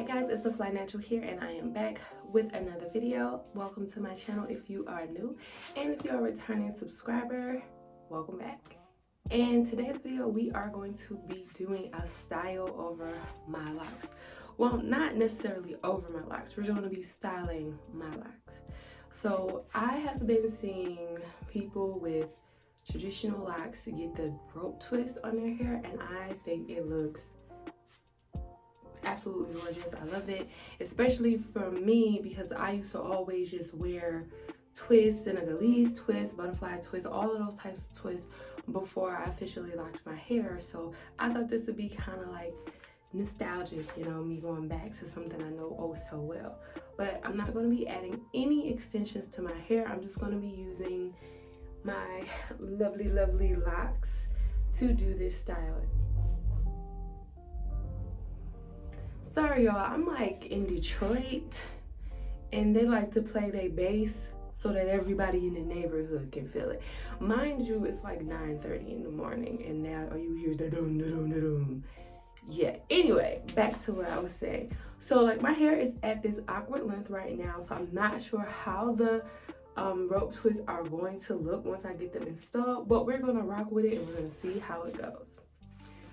Hi guys, it's the Fly Natural here and I am back with another video. Welcome to my channel if you are new, and if you're a returning subscriber, welcome back. In today's video we are going to be doing a style over my locks. Well, not necessarily over my locks, we're going to be styling my locks. So I have been seeing people with traditional locks get the rope twist on their hair, and I think it looks absolutely gorgeous. I love it, especially for me because I used to always just wear twists, Senegalese twists, butterfly twists, all of those types of twists before I officially locked my hair. So I thought this would be kind of like nostalgic, you know, me going back to something I know oh so well. But I'm not going to be adding any extensions to my hair. I'm just going to be using my lovely locks to do this styling. Sorry y'all, I'm like in Detroit and they like to play their bass so that everybody in the neighborhood can feel it. Mind you, it's like 9:30 in the morning and now all you hear is da-dum, da-dum, da-dum. Yeah, anyway, back to what I was saying. So like my hair is at this awkward length right now, so I'm not sure how the rope twists are going to look once I get them installed, but we're gonna rock with it and we're gonna see how it goes.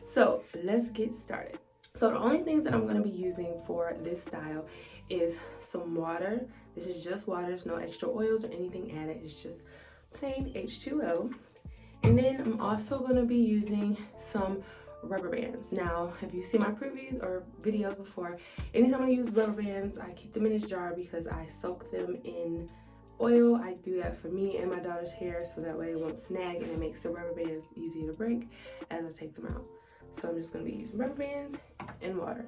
So let's get started. So the only things that I'm going to be using for this style is some water. This is just water, there's no extra oils or anything added, it's just plain H2O. And then I'm also going to be using some rubber bands. Now, if you see my previews or videos before, anytime I use rubber bands, I keep them in this jar because I soak them in oil. I do that for me and my daughter's hair so that way it won't snag and it makes the rubber bands easier to break as I take them out. So I'm just going to be using rubber bands and water.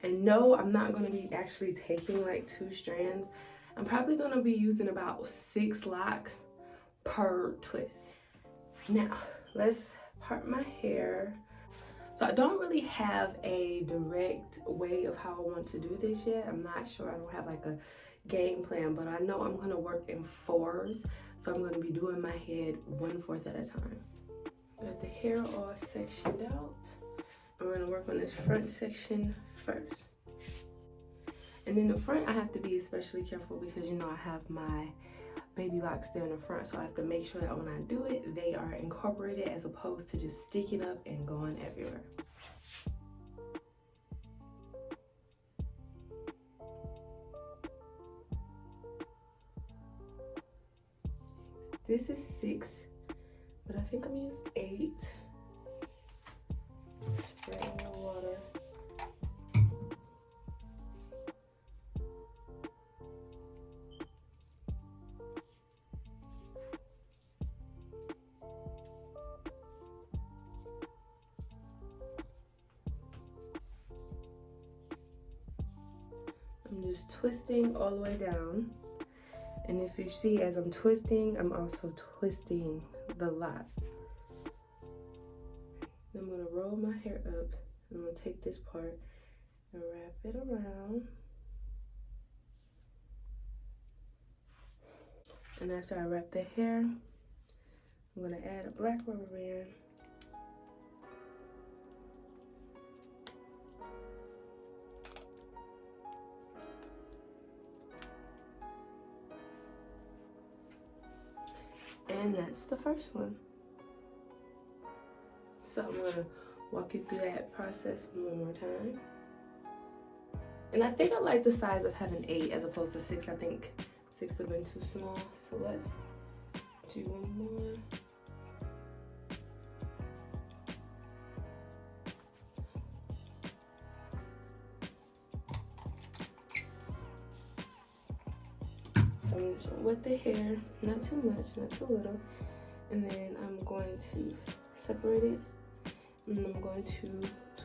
And no, I'm not going to be actually taking like 2 strands. I'm probably going to be using about 6 locks per twist. Now, let's part my hair. So I don't really have a direct way of how I want to do this yet. I'm not sure. I don't have like a game plan, but I know I'm going to work in 4s. So I'm going to be doing my head 1/4 at a time. Got the hair all sectioned out. We're going to work on this front section first. And in the front, I have to be especially careful because, you know, I have my baby locks there in the front. So I have to make sure that when I do it, they are incorporated as opposed to just sticking up and going everywhere. This is 6, but I think I'm going to use 8. Spray in the water. I'm just twisting all the way down. And if you see as I'm twisting, I'm also twisting the lock. I'm going to roll my hair up. I'm going to take this part and wrap it around. And after I wrap the hair, I'm going to add a black rubber band. And that's the first one. So I'm going to walk you through that process one more time. And I think I like the size of having 8 as opposed to 6. I think 6 would have been too small. So let's do one more. So I'm just going to wet the hair, not too much, not too little. And then I'm going to separate it. And I'm going to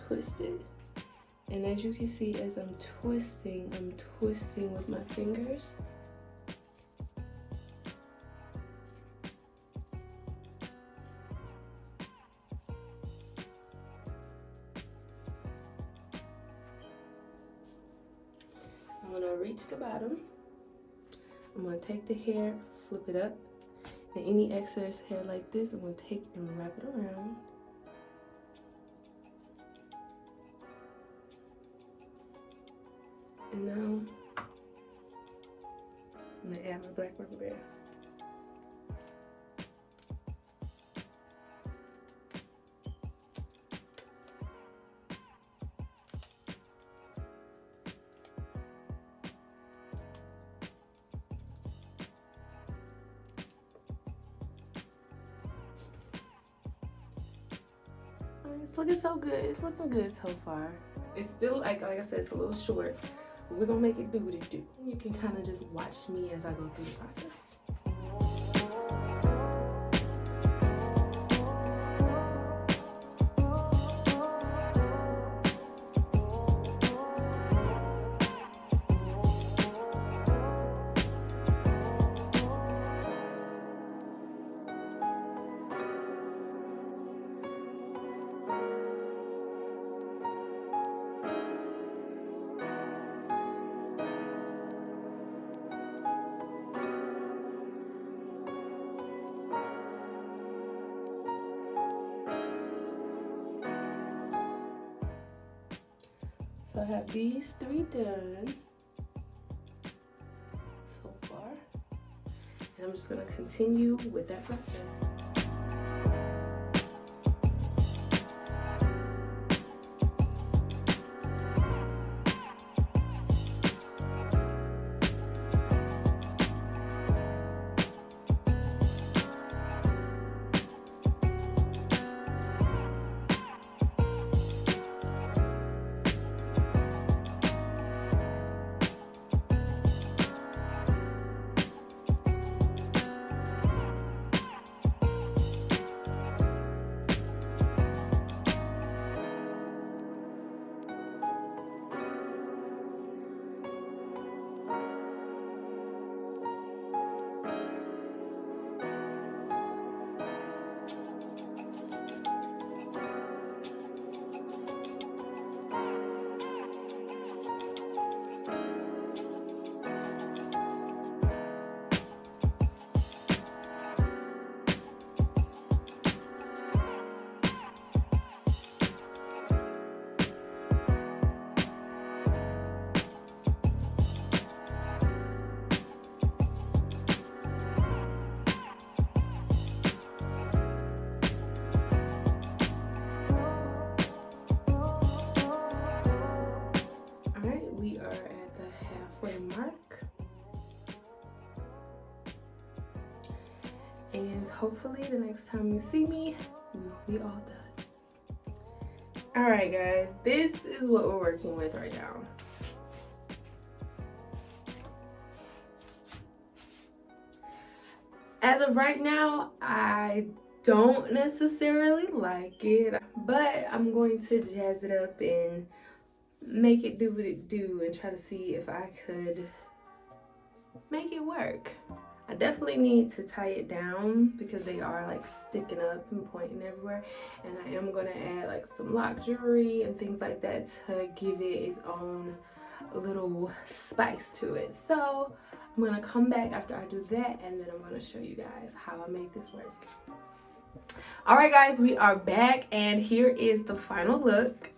twist it. And as you can see, as I'm twisting with my fingers. I'm gonna reach the bottom. I'm gonna take the hair, flip it up, and any excess hair like this, I'm gonna take and wrap it around. have a black rubber band. It's looking so good. It's looking good so far. It's still, like I said, it's a little short. But we're gonna make it do what it do. You can kind of just watch me as I go through the process. So I have these 3 done so far, and I'm just gonna continue with that process. Mark, and hopefully the next time you see me, we will be all done. All right, guys, this is what we're working with right now. As of right now, I don't necessarily like it, but I'm going to jazz it up and make it do what it do and try to see if I could make it work. I definitely need to tie it down because they are like sticking up and pointing everywhere, and I am going to add like some lock jewelry and things like that to give it its own little spice to it. So I'm going to come back after I do that, and then I'm going to show you guys how I make this work. All right, guys, we are back, and here is the final look.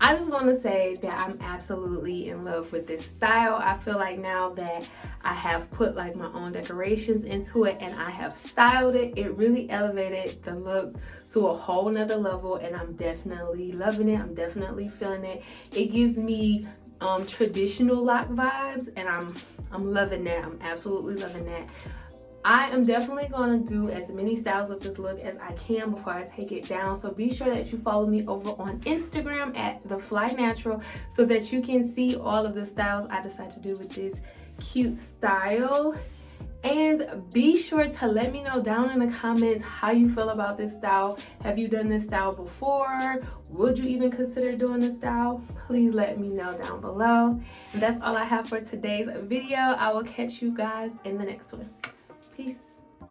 I just want to say that I'm absolutely in love with this style. I feel like now that I have put like my own decorations into it and I have styled it, it really elevated the look to a whole nother level, and I'm definitely loving it. I'm definitely feeling it. It gives me traditional lock vibes, and I'm loving that. I'm absolutely loving that. I am definitely going to do as many styles of this look as I can before I take it down. So be sure that you follow me over on Instagram at The Fly Natural so that you can see all of the styles I decide to do with this cute style. And be sure to let me know down in the comments how you feel about this style. Have you done this style before? Would you even consider doing this style? Please let me know down below. And that's all I have for today's video. I will catch you guys in the next one. Peace.